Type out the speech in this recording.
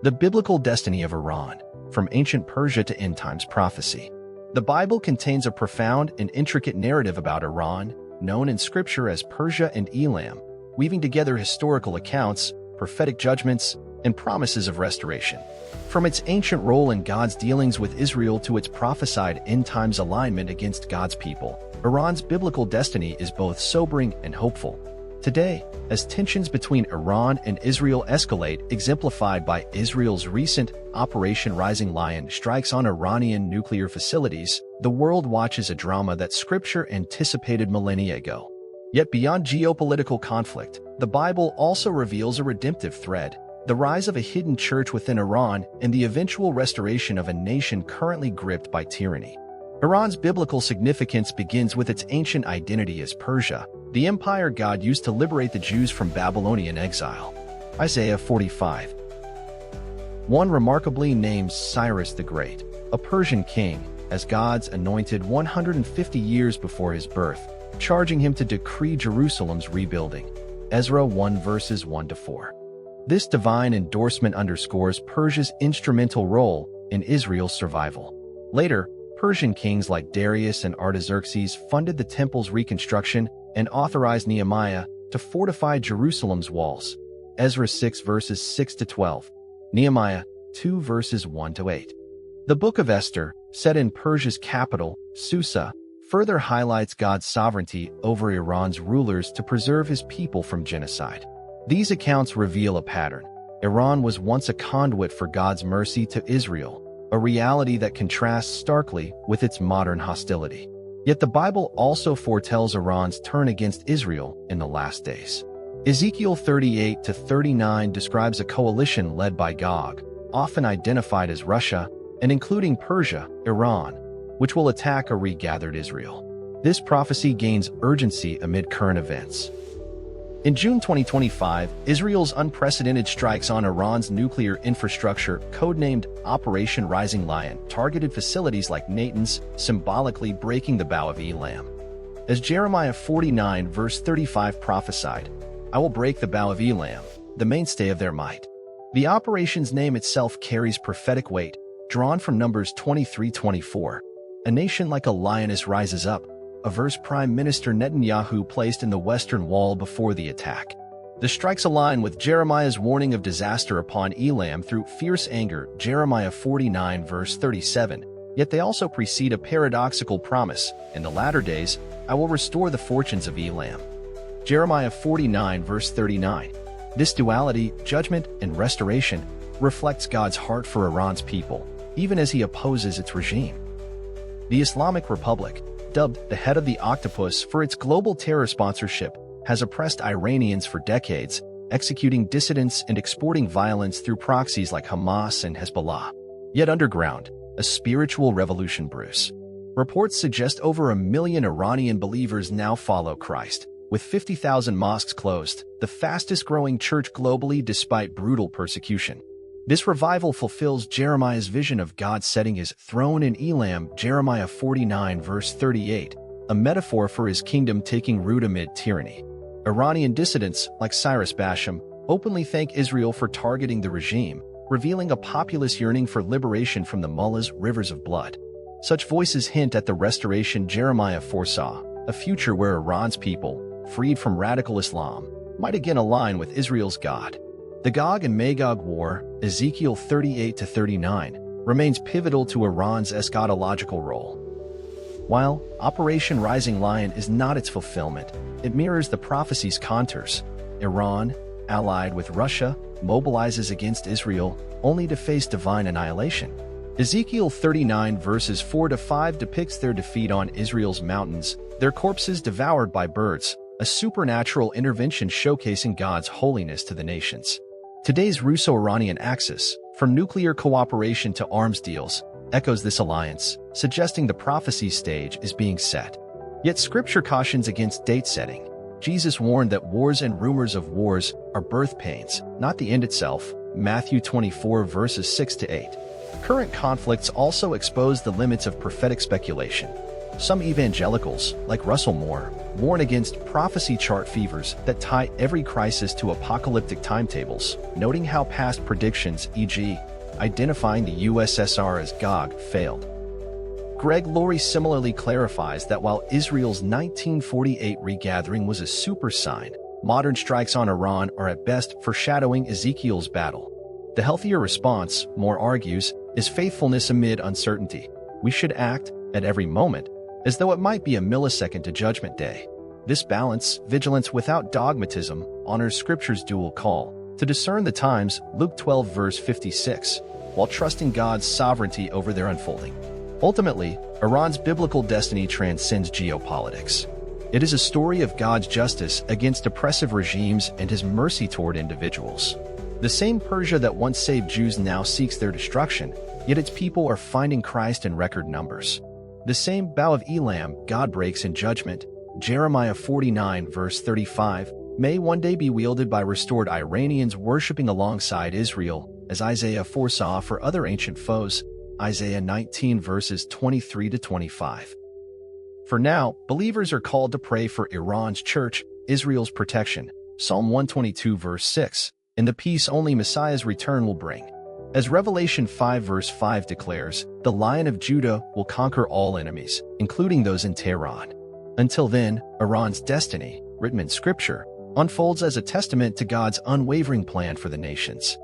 The biblical destiny of Iran, from ancient Persia to end times prophecy. The Bible contains a profound and intricate narrative about Iran, known in Scripture as Persia and Elam, weaving together historical accounts, prophetic judgments, and promises of restoration. From its ancient role in God's dealings with Israel to its prophesied end times alignment against God's people, Iran's biblical destiny is both sobering and hopeful. Today, as tensions between Iran and Israel escalate, exemplified by Israel's recent Operation Rising Lion strikes on Iranian nuclear facilities, the world watches a drama that Scripture anticipated millennia ago. Yet beyond geopolitical conflict, the Bible also reveals a redemptive thread: the rise of a hidden church within Iran and the eventual restoration of a nation currently gripped by tyranny. Iran's biblical significance begins with its ancient identity as Persia, the empire God used to liberate the Jews from Babylonian exile. Isaiah 45. One remarkably named Cyrus the Great, a Persian king, as God's anointed 150 years before his birth, charging him to decree Jerusalem's rebuilding. Ezra 1 verses 1-4. This divine endorsement underscores Persia's instrumental role in Israel's survival. Later, Persian kings like Darius and Artaxerxes funded the temple's reconstruction and authorized Nehemiah to fortify Jerusalem's walls. Ezra 6 verses 6-12. Nehemiah 2 verses 1-8. The Book of Esther, set in Persia's capital, Susa, further highlights God's sovereignty over Iran's rulers to preserve his people from genocide. These accounts reveal a pattern. Iran was once a conduit for God's mercy to Israel, a reality that contrasts starkly with its modern hostility. Yet the Bible also foretells Iran's turn against Israel in the last days. Ezekiel 38-39 describes a coalition led by Magog, often identified as Russia, and including Persia, Iran, which will attack a regathered Israel. This prophecy gains urgency amid current events. In June 2025, Israel's unprecedented strikes on Iran's nuclear infrastructure, codenamed Operation Rising Lion, targeted facilities like Natanz, symbolically breaking the bow of Elam. As Jeremiah 49 verse 35 prophesied, "I will break the bow of Elam, the mainstay of their might." The operation's name itself carries prophetic weight, drawn from Numbers 23-24. A nation like a lioness rises up, a verse Prime Minister Netanyahu placed in the Western Wall before the attack. The strikes align with Jeremiah's warning of disaster upon Elam through fierce anger, Jeremiah 49 verse 37, yet they also precede a paradoxical promise: "In the latter days, I will restore the fortunes of Elam." Jeremiah 49 verse 39. This duality, judgment and restoration, reflects God's heart for Iran's people, even as he opposes its regime. The Islamic Republic, dubbed the head of the octopus for its global terror sponsorship, has oppressed Iranians for decades, executing dissidents and exporting violence through proxies like Hamas and Hezbollah. Yet underground, a spiritual revolution brews. Reports suggest over 1 million Iranian believers now follow Christ, with 50,000 mosques closed, the fastest-growing church globally despite brutal persecution. This revival fulfills Jeremiah's vision of God setting his throne in Elam, Jeremiah 49 verse 38, a metaphor for his kingdom taking root amid tyranny. Iranian dissidents, like Cyrus Basham, openly thank Israel for targeting the regime, revealing a populist yearning for liberation from the mullah's rivers of blood. Such voices hint at the restoration Jeremiah foresaw, a future where Iran's people, freed from radical Islam, might again align with Israel's God. The Gog and Magog War, Ezekiel 38-39, remains pivotal to Iran's eschatological role. While Operation Rising Lion is not its fulfillment, it mirrors the prophecy's contours. Iran, allied with Russia, mobilizes against Israel, only to face divine annihilation. Ezekiel 39 verses 4-5 depicts their defeat on Israel's mountains, their corpses devoured by birds, a supernatural intervention showcasing God's holiness to the nations. Today's Russo-Iranian axis, from nuclear cooperation to arms deals, echoes this alliance, suggesting the prophecy stage is being set. Yet Scripture cautions against date setting. Jesus warned that wars and rumors of wars are birth pains, not the end itself, Matthew 24 verses 6-8. Current conflicts also expose the limits of prophetic speculation. Some evangelicals, like Russell Moore, warn against prophecy chart fevers that tie every crisis to apocalyptic timetables, noting how past predictions, e.g., identifying the USSR as Gog, failed. Greg Laurie similarly clarifies that while Israel's 1948 regathering was a super sign, modern strikes on Iran are at best foreshadowing Ezekiel's battle. The healthier response, Moore argues, is faithfulness amid uncertainty. We should act, at every moment, as though it might be a millisecond to Judgment Day. This balance, vigilance without dogmatism, honors Scripture's dual call to discern the times, Luke 12 verse 56, while trusting God's sovereignty over their unfolding. Ultimately, Iran's biblical destiny transcends geopolitics. It is a story of God's justice against oppressive regimes and his mercy toward individuals. The same Persia that once saved Jews now seeks their destruction, yet its people are finding Christ in record numbers. The same bow of Elam God breaks in judgment, Jeremiah 49 verse 35, may one day be wielded by restored Iranians worshiping alongside Israel, as Isaiah foresaw for other ancient foes, Isaiah 19 verses 23 to 25. For now, believers are called to pray for Iran's church, Israel's protection, Psalm 122 verse 6, and the peace only Messiah's return will bring. As Revelation 5 verse 5 declares, the Lion of Judah will conquer all enemies, including those in Tehran. Until then, Iran's destiny, written in Scripture, unfolds as a testament to God's unwavering plan for the nations.